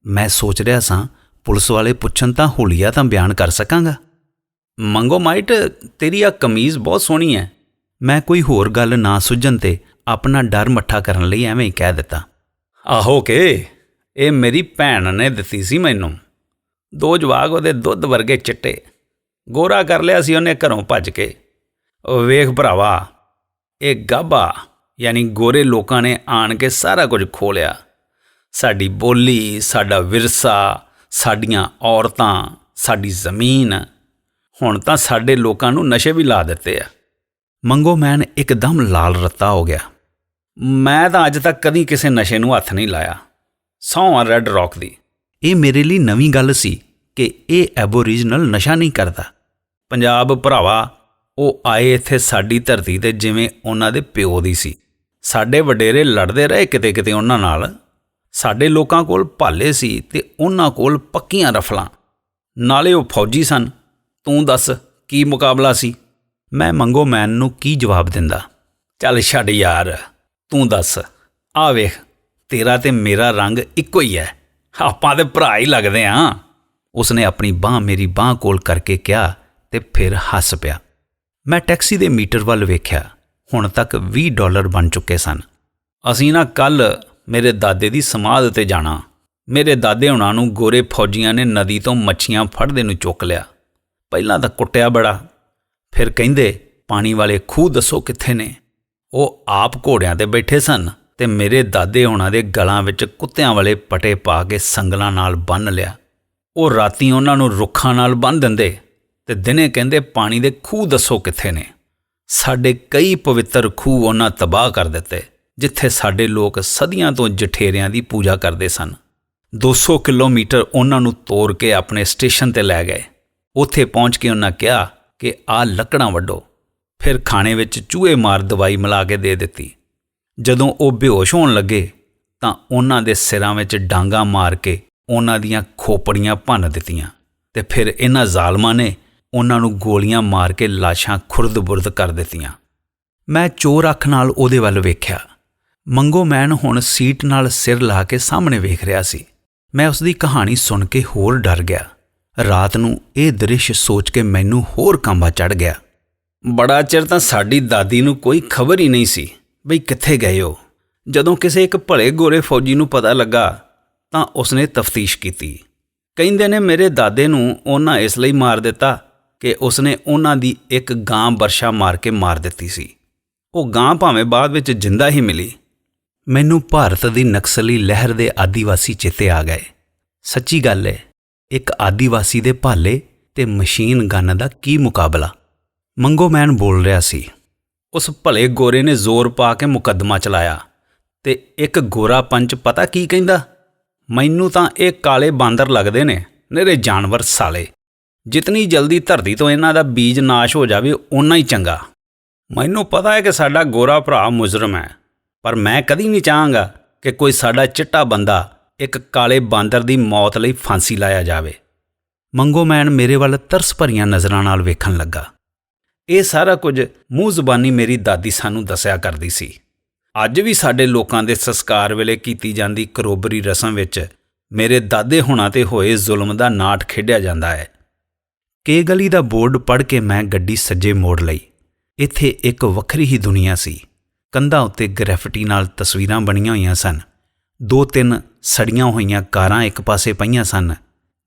ਮੈਂ ਸੋਚ ਰਿਹਾ ਸਾਂ, ਪੁਲਿਸ ਵਾਲੇ ਪੁੱਛਣ ਤਾਂ ਹੁਲੀਆ ਤਾਂ ਬਿਆਨ ਕਰ ਸਕਾਂਗਾ। ਮੰਗੋ ਮਾਈਟ, ਤੇਰੀ ਆ ਕਮੀਜ਼ ਬਹੁਤ ਸੋਹਣੀ ਹੈ। ਮੈਂ ਕੋਈ ਹੋਰ ਗੱਲ ਨਾ ਸੁੱਝਣ 'ਤੇ ਆਪਣਾ ਡਰ ਮੱਠਾ ਕਰਨ ਲਈ ਐਵੇਂ ਹੀ ਕਹਿ ਦਿੱਤਾ। ਆਹੋ ਕਿ ਇਹ ਮੇਰੀ ਭੈਣ ਨੇ ਦਿੱਤੀ ਸੀ ਮੈਨੂੰ। ਦੋ ਜਵਾਕ ਉਹਦੇ ਦੁੱਧ ਵਰਗੇ ਚਿੱਟੇ, ਗੋਰਾ ਕਰ ਲਿਆ ਸੀ ਉਹਨੇ ਘਰੋਂ ਭੱਜ ਕੇ। ਉਹ ਵੇਖ ਭਰਾਵਾ, ਇਹ ਗਾਭਾ ਯਾਨੀ ਗੋਰੇ ਲੋਕਾਂ ਨੇ ਆਣ ਕੇ ਸਾਰਾ ਕੁਝ ਖੋਹ ਲਿਆ। ਸਾਡੀ ਬੋਲੀ, ਸਾਡਾ ਵਿਰਸਾ, ਸਾਡੀਆਂ ਔਰਤਾਂ, ਸਾਡੀ ਜ਼ਮੀਨ। ਹੁਣ ਤਾਂ ਸਾਡੇ ਲੋਕਾਂ ਨੂੰ ਨਸ਼ੇ ਵੀ ਲਾ ਦਿੱਤੇ ਆ। ਮੰਗੋ ਮੈਨ ਇੱਕਦਮ ਲਾਲ ਰੱਤਾ ਹੋ ਗਿਆ। ਮੈਂ ਤਾਂ ਅੱਜ ਤੱਕ ਕਦੀ ਕਿਸੇ ਨਸ਼ੇ ਨੂੰ ਹੱਥ ਨਹੀਂ ਲਾਇਆ, ਸਹੁੰ ਆ ਰੈੱਡ ਰੌਕ ਦੀ। ਇਹ ਮੇਰੇ ਲਈ ਨਵੀਂ ਗੱਲ ਸੀ ਕਿ ਇਹ ਐਬੋਰੀਜਨਲ ਨਸ਼ਾ ਨਹੀਂ ਕਰਦਾ। ਪੰਜਾਬ ਭਰਾਵਾ, ਉਹ ਆਏ ਇੱਥੇ ਸਾਡੀ ਧਰਤੀ 'ਤੇ ਜਿਵੇਂ ਉਹਨਾਂ ਦੇ ਪਿਓ ਦੀ ਸੀ। ਸਾਡੇ ਵਡੇਰੇ ਲੜਦੇ ਰਹੇ ਕਿਤੇ ਕਿਤੇ ਉਹਨਾਂ ਨਾਲ। ਸਾਡੇ ਲੋਕਾਂ ਕੋਲ ਭਾਲੇ ਸੀ ਤੇ ਉਹਨਾਂ ਕੋਲ ਪੱਕੀਆਂ ਰਫਲਾਂ, ਨਾਲੇ ਉਹ ਫੌਜੀ ਸਨ। ਤੂੰ ਦੱਸ ਕੀ ਮੁਕਾਬਲਾ ਸੀ? ਮੈਂ ਮੰਗੋ ਮੈਨ ਨੂੰ ਕੀ ਜਵਾਬ ਦਿੰਦਾ। ਚੱਲ ਛੱਡ ਯਾਰ, ਤੂੰ ਦੱਸ। ਆ ਵੇਖ, ਤੇਰਾ ਤੇ ਮੇਰਾ ਰੰਗ ਇੱਕੋ ਹੀ ਹੈ, ਆਪਾਂ ਤੇ ਭਰਾ ਹੀ ਲੱਗਦੇ ਹਾਂ। ਉਸਨੇ ਆਪਣੀ ਬਾਂਹ ਮੇਰੀ ਬਾਂਹ ਕੋਲ ਕਰਕੇ ਕਿਹਾ ਤੇ ਫਿਰ ਹੱਸ ਪਿਆ। ਮੈਂ ਟੈਕਸੀ ਦੇ ਮੀਟਰ ਵੱਲ ਵੇਖਿਆ। ਹੁਣ ਤੱਕ $20 ਬਣ ਚੁੱਕੇ ਸਨ। ਅਸੀਂ ਨਾ ਕੱਲ੍ਹ ਮੇਰੇ ਦਾਦੇ ਦੀ ਸਮਾਧ 'ਤੇ ਜਾਣਾ। ਮੇਰੇ ਦਾਦੇ ਹੁਣਾਂ ਨੂੰ ਗੋਰੇ ਫੌਜੀਆਂ ਨੇ ਨਦੀ ਤੋਂ ਮੱਛੀਆਂ ਫੜਦੇ ਨੂੰ ਚੁੱਕ ਲਿਆ। ਪਹਿਲਾਂ ਤਾਂ ਕੁੱਟਿਆ ਬੜਾ, ਫਿਰ ਕਹਿੰਦੇ ਪਾਣੀ ਵਾਲੇ ਖੂਹ ਦੱਸੋ ਕਿੱਥੇ ਨੇ। ਉਹ ਆਪ ਘੋੜਿਆਂ 'ਤੇ ਬੈਠੇ ਸਨ ਤੇ ਮੇਰੇ ਦਾਦੇ ਹੁਣਾਂ ਦੇ ਗਲਾਂ ਵਿੱਚ ਕੁੱਤਿਆਂ ਵਾਲੇ ਪਟੇ ਪਾ ਕੇ ਸੰਗਲਾਂ ਨਾਲ ਬੰਨ੍ਹ ਲਿਆ। ਉਹ ਰਾਤੀਂ ਉਹਨਾਂ ਨੂੰ ਰੁੱਖਾਂ ਨਾਲ ਬੰਨ੍ਹ ਦਿੰਦੇ ਤੇ ਦਿਨੇ ਕਹਿੰਦੇ ਪਾਣੀ ਦੇ ਖੂਹ ਦੱਸੋ ਕਿੱਥੇ ਨੇ। ਸਾਡੇ ਕਈ ਪਵਿੱਤਰ ਖੂਹ ਉਹਨਾਂ ਤਬਾਹ ਕਰ ਦਿੱਤੇ, ਜਿੱਥੇ ਸਾਡੇ ਲੋਕ ਸਦੀਆਂ ਤੋਂ ਜਠੇਰਿਆਂ ਦੀ ਪੂਜਾ ਕਰਦੇ ਸਨ। 200 ਕਿਲੋਮੀਟਰ ਉਹਨਾਂ ਨੂੰ ਤੋੜ ਕੇ ਆਪਣੇ ਸਟੇਸ਼ਨ 'ਤੇ ਲੈ ਗਏ। ਉੱਥੇ ਪਹੁੰਚ ਕੇ ਉਹਨਾਂ ਕਿਹਾ ਕਿ ਆਹ ਲੱਕੜਾਂ ਵੱਢੋ। ਫਿਰ ਖਾਣੇ ਵਿੱਚ ਚੂਹੇ ਮਾਰ ਦਵਾਈ ਮਿਲਾ ਕੇ ਦੇ ਦਿੱਤੀ। ਜਦੋਂ ਉਹ ਬੇਹੋਸ਼ ਹੋਣ ਲੱਗੇ ਤਾਂ ਉਹਨਾਂ ਦੇ ਸਿਰਾਂ ਵਿੱਚ ਡਾਂਗਾਂ ਮਾਰ ਕੇ ਉਹਨਾਂ ਦੀਆਂ ਖੋਪੜੀਆਂ ਭੰਨ ਦਿੱਤੀਆਂ ਤੇ ਫਿਰ ਇਹਨਾਂ ਜ਼ਾਲਮਾਂ ਨੇ ਉਹਨਾਂ ਨੂੰ ਗੋਲੀਆਂ ਮਾਰ ਕੇ ਲਾਸ਼ਾਂ ਖੁਰਦ-ਬੁਰਦ ਕਰ ਦਿੱਤੀਆਂ। ਮੈਂ ਚੋਰ ਅੱਖ ਨਾਲ ਉਹਦੇ ਵੱਲ ਵੇਖਿਆ। ਮੰਗੋ ਮੈਨ ਹੁਣ ਸੀਟ ਨਾਲ ਸਿਰ ਲਾ ਕੇ ਸਾਹਮਣੇ ਵੇਖ ਰਿਹਾ ਸੀ। ਮੈਂ ਉਸਦੀ ਕਹਾਣੀ ਸੁਣ ਕੇ ਹੋਰ ਡਰ ਗਿਆ। ਰਾਤ ਨੂੰ ਇਹ ਦ੍ਰਿਸ਼ ਸੋਚ ਕੇ ਮੈਨੂੰ ਹੋਰ ਕਾਂਬਾ ਚੜ੍ਹ ਗਿਆ। ਬੜਾ ਚਿਰ ਤਾਂ ਸਾਡੀ ਦਾਦੀ ਨੂੰ ਕੋਈ ਖਬਰ ਹੀ ਨਹੀਂ ਸੀ ਬਈ ਕਿੱਥੇ ਗਏ ਹੋ। ਜਦੋਂ ਕਿਸੇ ਇੱਕ ਭਲੇ ਗੋਰੇ ਫੌਜੀ ਨੂੰ ਪਤਾ ਲੱਗਾ ਤਾਂ ਉਸਨੇ ਤਫਤੀਸ਼ ਕੀਤੀ। ਕਹਿੰਦੇ ਨੇ ਮੇਰੇ ਦਾਦੇ ਨੂੰ ਉਹਨਾਂ ਇਸ ਲਈ ਮਾਰ ਦਿੱਤਾ ਕਿ ਉਸਨੇ ਉਹਨਾਂ ਦੀ ਇੱਕ ਗਾਂ ਬਰਸ਼ਾ ਮਾਰ ਕੇ ਮਾਰ ਦਿੱਤੀ ਸੀ। ਉਹ ਗਾਂ ਭਾਵੇਂ ਬਾਅਦ ਵਿੱਚ ਜਿੰਦਾ ਹੀ ਮਿਲੀ। ਮੈਨੂੰ ਭਾਰਤ ਦੀ ਨਕਸਲੀ ਲਹਿਰ ਦੇ ਆਦੀਵਾਸੀ ਚੇਤੇ ਆ ਗਏ। ਸੱਚੀ ਗੱਲ ਹੈ, ਇੱਕ ਆਦੀਵਾਸੀ ਦੇ ਭਾਲੇ ਤੇ ਮਸ਼ੀਨ ਗਨ ਦਾ ਕੀ ਮੁਕਾਬਲਾ। ਮੰਗੋ ਮੈਨ ਬੋਲ ਰਿਹਾ ਸੀ। ਉਸ ਭਲੇ ਗੋਰੇ ਨੇ ਜ਼ੋਰ ਪਾ ਕੇ ਮੁਕੱਦਮਾ ਚਲਾਇਆ ਤੇ ਇੱਕ ਗੋਰਾ ਪੰਚ ਪਤਾ ਕੀ ਕਹਿੰਦਾ, ਮੈਨੂੰ ਤਾਂ ਇਹ ਕਾਲੇ ਬਾਂਦਰ ਲੱਗਦੇ ਨੇ, ਨਿਰੇ ਜਾਨਵਰ ਸਾਲੇ। ਜਿਤਨੀ ਜਲਦੀ ਧਰਤੀ ਤੋਂ ਇਹਨਾਂ ਦਾ ਬੀਜ ਨਾਸ਼ ਹੋ ਜਾਵੇ ਓਨਾ ਹੀ ਚੰਗਾ। ਮੈਨੂੰ ਪਤਾ ਹੈ ਕਿ ਸਾਡਾ ਗੋਰਾ ਭਰਾ ਮੁਜਰਮ ਹੈ, ਪਰ ਮੈਂ ਕਦੀ ਨਹੀਂ ਚਾਹਾਂਗਾ ਕਿ ਕੋਈ ਸਾਡਾ ਚਿੱਟਾ ਬੰਦਾ ਇੱਕ ਕਾਲੇ ਬਾਂਦਰ ਦੀ ਮੌਤ ਲਈ ਫਾਂਸੀ ਲਾਇਆ ਜਾਵੇ। ਮੰਗੋਮੈਨ ਮੇਰੇ ਵੱਲ ਤਰਸ ਭਰੀਆਂ ਨਜ਼ਰਾਂ ਨਾਲ ਵੇਖਣ ਲੱਗਾ। ਇਹ ਸਾਰਾ ਕੁਝ ਮੂੰਹ ਜ਼ਬਾਨੀ ਮੇਰੀ ਦਾਦੀ ਸਾਨੂੰ ਦੱਸਿਆ ਕਰਦੀ ਸੀ। ਅੱਜ ਵੀ ਸਾਡੇ ਲੋਕਾਂ ਦੇ ਸੰਸਕਾਰ ਵੇਲੇ ਕੀਤੀ ਜਾਂਦੀ ਕਰੋਬਰੀ ਰਸਮ ਵਿੱਚ ਮੇਰੇ ਦਾਦੇ ਹੁਣਾਂ 'ਤੇ ਹੋਏ ਜ਼ੁਲਮ ਦਾ ਨਾਟ ਖੇਡਿਆ ਜਾਂਦਾ ਹੈ। ਕੇ ਗਲੀ ਦਾ ਬੋਰਡ ਪੜ੍ਹ ਕੇ ਮੈਂ ਗੱਡੀ ਸੱਜੇ ਮੋੜ ਲਈ। ਇੱਥੇ ਇੱਕ ਵੱਖਰੀ ਹੀ ਦੁਨੀਆ ਸੀ। ਕੰਧਾਂ ਉੱਤੇ ਗ੍ਰੈਫਿਟੀ ਨਾਲ ਤਸਵੀਰਾਂ ਬਣੀਆਂ ਹੋਈਆਂ ਸਨ। 2-3 ਸੜੀਆਂ ਹੋਈਆਂ ਕਾਰਾਂ ਇੱਕ ਪਾਸੇ ਪਈਆਂ ਸਨ।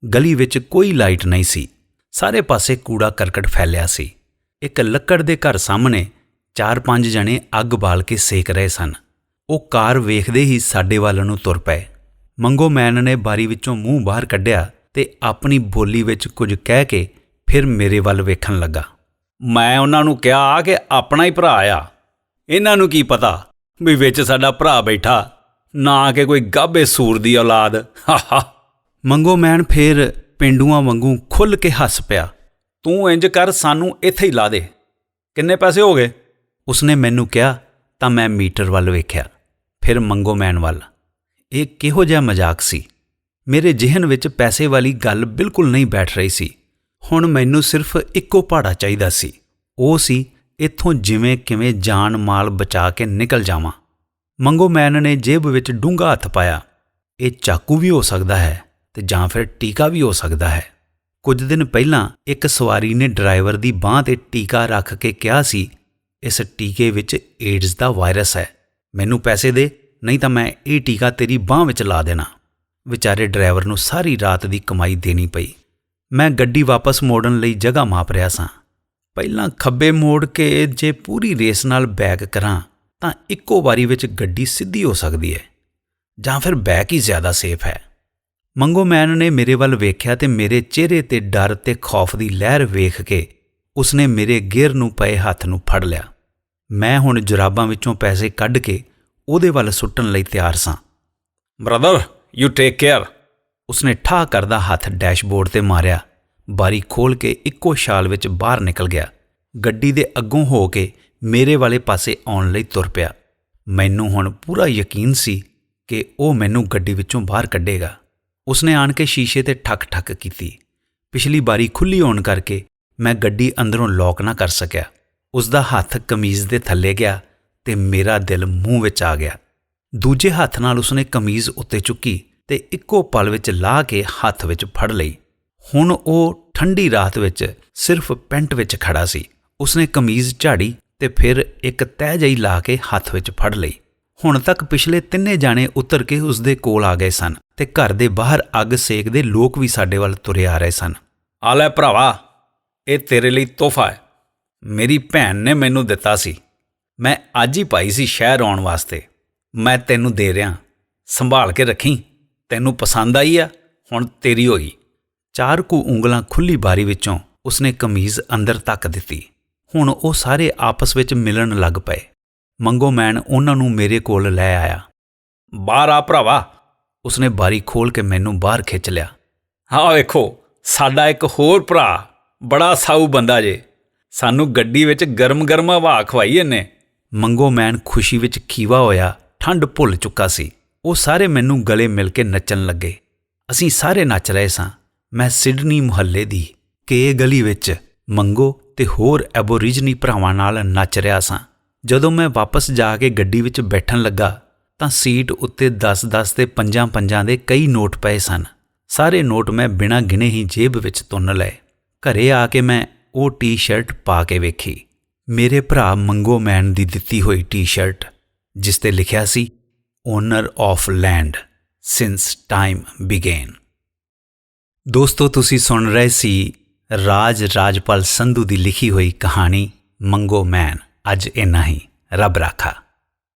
ਗਲੀ ਵਿੱਚ ਕੋਈ ਲਾਈਟ ਨਹੀਂ ਸੀ। ਸਾਰੇ ਪਾਸੇ ਕੂੜਾ ਕਰਕਟ ਫੈਲਿਆ ਸੀ। ਇੱਕ ਲੱਕੜ ਦੇ ਘਰ ਸਾਹਮਣੇ 4-5 ਜਣੇ ਅੱਗ ਬਾਲ ਕੇ ਸੇਕ ਰਹੇ ਸਨ। ਉਹ ਕਾਰ ਵੇਖਦੇ ਹੀ ਸਾਡੇ ਵੱਲ ਨੂੰ ਤੁਰ ਪਏ। ਮੰਗੋਮੈਨ ਨੇ ਬਾਰੀ ਵਿੱਚੋਂ ਮੂੰਹ ਬਾਹਰ ਕੱਢਿਆ ਤੇ ਆਪਣੀ ਬੋਲੀ ਵਿੱਚ ਕੁਝ ਕਹਿ ਕੇ ਫਿਰ ਮੇਰੇ ਵੱਲ ਵੇਖਣ ਲੱਗਾ। ਮੈਂ ਉਹਨਾਂ ਨੂੰ ਕਿਹਾ ਕਿ ਆਪਣਾ ਹੀ ਭਰਾ ਆ, ਇਹਨਾਂ ਨੂੰ ਕੀ ਪਤਾ ਵੀ ਵਿੱਚ ਸਾਡਾ ਭਰਾ ਬੈਠਾ, ਨਾ ਕਿ ਕੋਈ ਗਾਭੇ ਸੂਰ ਦੀ ਔਲਾਦ। ਹਾ। ਮੰਗੋਮੈਨ ਫਿਰ ਪੇਂਡੂਆਂ ਵਾਂਗੂ ਖੁੱਲ੍ਹ ਕੇ ਹੱਸ ਪਿਆ। ਤੂੰ ਇੰਜ ਕਰ, ਸਾਨੂੰ ਇੱਥੇ ਹੀ ਲਾ ਦੇ। ਕਿੰਨੇ ਪੈਸੇ ਹੋ ਗਏ? ਉਸਨੇ ਮੈਨੂੰ ਕਿਹਾ ਤਾਂ ਮੈਂ ਮੀਟਰ ਵੱਲ ਵੇਖਿਆ, ਫਿਰ ਮੰਗੋਮੈਨ ਵੱਲ। ਇਹ ਕਿਹੋ ਜਿਹਾ ਮਜ਼ਾਕ ਸੀ? ਮੇਰੇ ਜ਼ਿਹਨ ਵਿੱਚ ਪੈਸੇ ਵਾਲੀ ਗੱਲ ਬਿਲਕੁਲ ਨਹੀਂ ਬੈਠ ਰਹੀ ਸੀ। ਹੁਣ ਮੈਨੂੰ ਸਿਰਫ ਇੱਕੋ ਪਹਾੜਾ ਚਾਹੀਦਾ ਸੀ, ਉਹ ਸੀ ਇੱਥੋਂ ਜਿਵੇਂ ਕਿਵੇਂ ਜਾਨ ਮਾਲ ਬਚਾ ਕੇ ਨਿਕਲ ਜਾਵਾਂ। ਮੰਗੋਮੈਨ ਨੇ ਜੇਬ ਵਿੱਚ ਡੂੰਘਾ ਹੱਥ ਪਾਇਆ। ਇਹ ਚਾਕੂ ਵੀ ਹੋ ਸਕਦਾ ਹੈ ਤੇ ਜਾਂ ਫਿਰ ਟੀਕਾ ਵੀ ਹੋ ਸਕਦਾ ਹੈ। ਕੁਝ ਦਿਨ ਪਹਿਲਾਂ ਇੱਕ ਸਵਾਰੀ ਨੇ ਡਰਾਈਵਰ ਦੀ ਬਾਂਹ 'ਤੇ ਟੀਕਾ ਰੱਖ ਕੇ ਕਿਹਾ ਸੀ, ਇਸ ਟੀਕੇ ਵਿੱਚ ਏਡਜ਼ ਦਾ ਵਾਇਰਸ ਹੈ, ਮੈਨੂੰ ਪੈਸੇ ਦੇ, ਨਹੀਂ ਤਾਂ ਮੈਂ ਇਹ ਟੀਕਾ ਤੇਰੀ ਬਾਂਹ ਵਿੱਚ ਲਾ ਦੇਣਾ। ਵਿਚਾਰੇ ਡਰਾਈਵਰ ਨੂੰ ਸਾਰੀ ਰਾਤ ਦੀ ਕਮਾਈ ਦੇਣੀ ਪਈ। ਮੈਂ ਗੱਡੀ ਵਾਪਸ ਮੋੜਨ ਲਈ ਜਗ੍ਹਾ ਮਾਪ ਰਿਹਾ ਸਾਂ। ਪਹਿਲਾਂ ਖੱਬੇ ਮੋੜ ਕੇ ਜੇ ਪੂਰੀ ਰੇਸ ਨਾਲ ਬੈਕ ਕਰਾਂ ਤਾਂ ਇੱਕੋ ਵਾਰੀ ਵਿੱਚ ਗੱਡੀ ਸਿੱਧੀ ਹੋ ਸਕਦੀ ਹੈ, ਜਾਂ ਫਿਰ ਬੈਕ ਹੀ ਜ਼ਿਆਦਾ ਸੇਫ ਹੈ। ਮੰਗੋਮੈਨ ਨੇ ਮੇਰੇ ਵੱਲ ਵੇਖਿਆ ਤੇ ਮੇਰੇ ਚਿਹਰੇ 'ਤੇ ਡਰ ਤੇ ਖੌਫ ਦੀ ਲਹਿਰ ਵੇਖ ਕੇ ਉਸਨੇ ਮੇਰੇ ਗੇਅਰ ਨੂੰ ਪਏ ਹੱਥ ਨੂੰ ਫੜ ਲਿਆ। ਮੈਂ ਹੁਣ ਜੁਰਾਬਾਂ ਵਿੱਚੋਂ ਪੈਸੇ ਕੱਢ ਕੇ ਉਹਦੇ ਵੱਲ ਸੁੱਟਣ ਲਈ ਤਿਆਰ ਸਾਂ। Brother, you take care. ਉਸਨੇ ਠਾਹ ਕਰਦਾ ਹੱਥ ਡੈਸ਼ਬੋਰਡ 'ਤੇ ਮਾਰਿਆ। ਬਾਰੀ ਖੋਲ੍ਹ ਕੇ ਇੱਕੋ ਛਾਲ ਵਿੱਚ ਬਾਹਰ ਨਿਕਲ ਗਿਆ। ਗੱਡੀ ਦੇ ਅੱਗੋਂ ਹੋ ਕੇ ਮੇਰੇ ਵਾਲੇ ਪਾਸੇ ਆਉਣ ਲਈ ਤੁਰ ਪਿਆ। ਮੈਨੂੰ ਹੁਣ ਪੂਰਾ ਯਕੀਨ ਸੀ ਕਿ ਉਹ ਮੈਨੂੰ ਗੱਡੀ ਵਿੱਚੋਂ ਬਾਹਰ ਕੱਢੇਗਾ। ਉਸਨੇ ਆਣ ਕੇ ਸ਼ੀਸ਼ੇ 'ਤੇ ਠੱਕ-ਠੱਕ ਕੀਤੀ। ਪਿਛਲੀ ਬਾਰੀ ਖੁੱਲ੍ਹੀ ਹੋਣ ਕਰਕੇ ਮੈਂ ਗੱਡੀ ਅੰਦਰੋਂ ਲੌਕ ਨਾ ਕਰ ਸਕਿਆ। ਉਸਦਾ ਹੱਥ ਕਮੀਜ਼ ਦੇ ਥੱਲੇ ਗਿਆ ਤੇ ਮੇਰਾ ਦਿਲ ਮੂੰਹ ਵਿੱਚ ਆ ਗਿਆ। ਦੂਜੇ ਹੱਥ ਨਾਲ ਉਸਨੇ ਕਮੀਜ਼ ਉੱਤੇ ਚੁੱਕੀ ਤੇ ਇੱਕੋ ਪਲ ਵਿੱਚ ਲਾਹ ਕੇ ਹੱਥ ਵਿੱਚ ਫੜ ਲਈ। ਹੁਣ ਉਹ ਠੰਡੀ ਰਾਤ ਵਿੱਚ ਸਿਰਫ ਪੈਂਟ ਵਿੱਚ ਖੜਾ ਸੀ। ਉਸਨੇ ਕਮੀਜ਼ ਝਾੜੀ ਤੇ ਫਿਰ ਇੱਕ ਤਹਿ ਜਿਹੀ ਲਾ ਕੇ ਹੱਥ ਵਿੱਚ ਫੜ ਲਈ। ਹੁਣ ਤੱਕ ਪਿਛਲੇ 3 ਜਾਣੇ ਉਤਰ ਕੇ ਉਸਦੇ ਕੋਲ ਆ ਗਏ ਸਨ ਤੇ ਘਰ ਦੇ ਬਾਹਰ ਅੱਗ ਸੇਕਦੇ ਲੋਕ ਵੀ ਸਾਡੇ ਵੱਲ ਤੁਰੇ ਆ ਰਹੇ ਸਨ। ਆ ਲੈ ਭਰਾਵਾ, ਇਹ ਤੇਰੇ ਲਈ ਤੋਹਫਾ ਹੈ, ਮੇਰੀ ਭੈਣ ਨੇ ਮੈਨੂੰ ਦਿੱਤਾ ਸੀ। ਮੈਂ ਅੱਜ ਹੀ ਪਾਈ ਸੀ ਸ਼ਹਿਰ ਆਉਣ ਵਾਸਤੇ। ਮੈਂ ਤੈਨੂੰ ਦੇ ਰਿਹਾ, ਸੰਭਾਲ ਕੇ ਰੱਖੀ। ਤੈਨੂੰ ਪਸੰਦ ਆਈ ਆ, ਹੁਣ ਤੇਰੀ ਹੋਈ। 4 ਕੁ ਉਂਗਲਾਂ ਖੁੱਲ੍ਹੀ ਬਾਰੀ ਵਿੱਚੋਂ ਉਸਨੇ ਕਮੀਜ਼ ਅੰਦਰ ਧੱਕ ਦਿੱਤੀ। ਹੁਣ ਉਹ ਸਾਰੇ ਆਪਸ ਵਿੱਚ ਮਿਲਣ ਲੱਗ ਪਏ। ਮੰਗੋਮੈਨ ਉਹਨਾਂ ਨੂੰ ਮੇਰੇ ਕੋਲ ਲੈ ਆਇਆ। ਬਾਹਰ ਆ ਭਰਾਵਾ। ਉਸਨੇ ਬਾਰੀ ਖੋਲ੍ਹ ਕੇ ਮੈਨੂੰ ਬਾਹਰ ਖਿੱਚ ਲਿਆ। ਹਾਂ ਵੇਖੋ, ਸਾਡਾ ਇੱਕ ਹੋਰ ਭਰਾ, ਬੜਾ ਸਾਊ ਬੰਦਾ ਜੇ। ਸਾਨੂੰ ਗੱਡੀ ਵਿੱਚ ਗਰਮ-ਗਰਮ ਹਵਾ ਖਵਾਈ ਇਹਨੇ। ਮੰਗੋਮੈਨ ਖੁਸ਼ੀ ਵਿੱਚ ਖੀਵਾ ਹੋਇਆ ਠੰਡ ਭੁੱਲ ਚੁੱਕਾ ਸੀ। ਉਹ ਸਾਰੇ ਮੈਨੂੰ ਗਲੇ ਮਿਲ ਕੇ ਨੱਚਣ ਲੱਗੇ। ਅਸੀਂ ਸਾਰੇ ਨੱਚ ਰਹੇ ਸਾਂ। ਮੈਂ ਸਿਡਨੀ ਮੁਹੱਲੇ ਦੀ ਕੇ ਗਲੀ ਵਿੱਚ ਮੰਗੋ ਤੇ ਹੋਰ ਐਬੋਰੀਜਨੀ ਭਰਾਵਾਂ ਨਾਲ ਨੱਚ ਰਿਹਾ ਸਾਂ। ਜਦੋਂ ਮੈਂ ਵਾਪਸ ਜਾ ਕੇ ਗੱਡੀ ਵਿੱਚ ਬੈਠਣ ਲੱਗਾ ਤਾਂ ਸੀਟ ਉੱਤੇ 10-10 ਤੇ 5-5 ਦੇ ਕਈ ਨੋਟ ਪਏ ਸਨ। ਸਾਰੇ ਨੋਟ ਮੈਂ ਬਿਨਾਂ ਗਿਣੇ ਹੀ ਜੇਬ ਵਿੱਚ ਤੁੰਨ ਲਏ। ਘਰੇ ਆ ਕੇ ਮੈਂ ਉਹ ਟੀ-ਸ਼ਰਟ ਪਾ ਕੇ ਵੇਖੀ। ਮੇਰੇ ਭਰਾ ਮੰਗੋਮੈਨ ਦੀ ਦਿੱਤੀ ਹੋਈ ਟੀ-ਸ਼ਰਟ, ਜਿਸ 'ਤੇ ਲਿਖਿਆ ਸੀ owner of land since time began. ਦੋਸਤੋ, ਤੁਸੀਂ ਸੁਣ ਰਹੇ ਸੀ ਰਾਜਪਾਲ ਸੰਧੂ ਦੀ ਲਿਖੀ ਹੋਈ ਕਹਾਣੀ ਮੰਗੋਮੈਨ। ਅੱਜ ਇੰਨਾ ਹੀ। ਰੱਬ ਰਾਖਾ।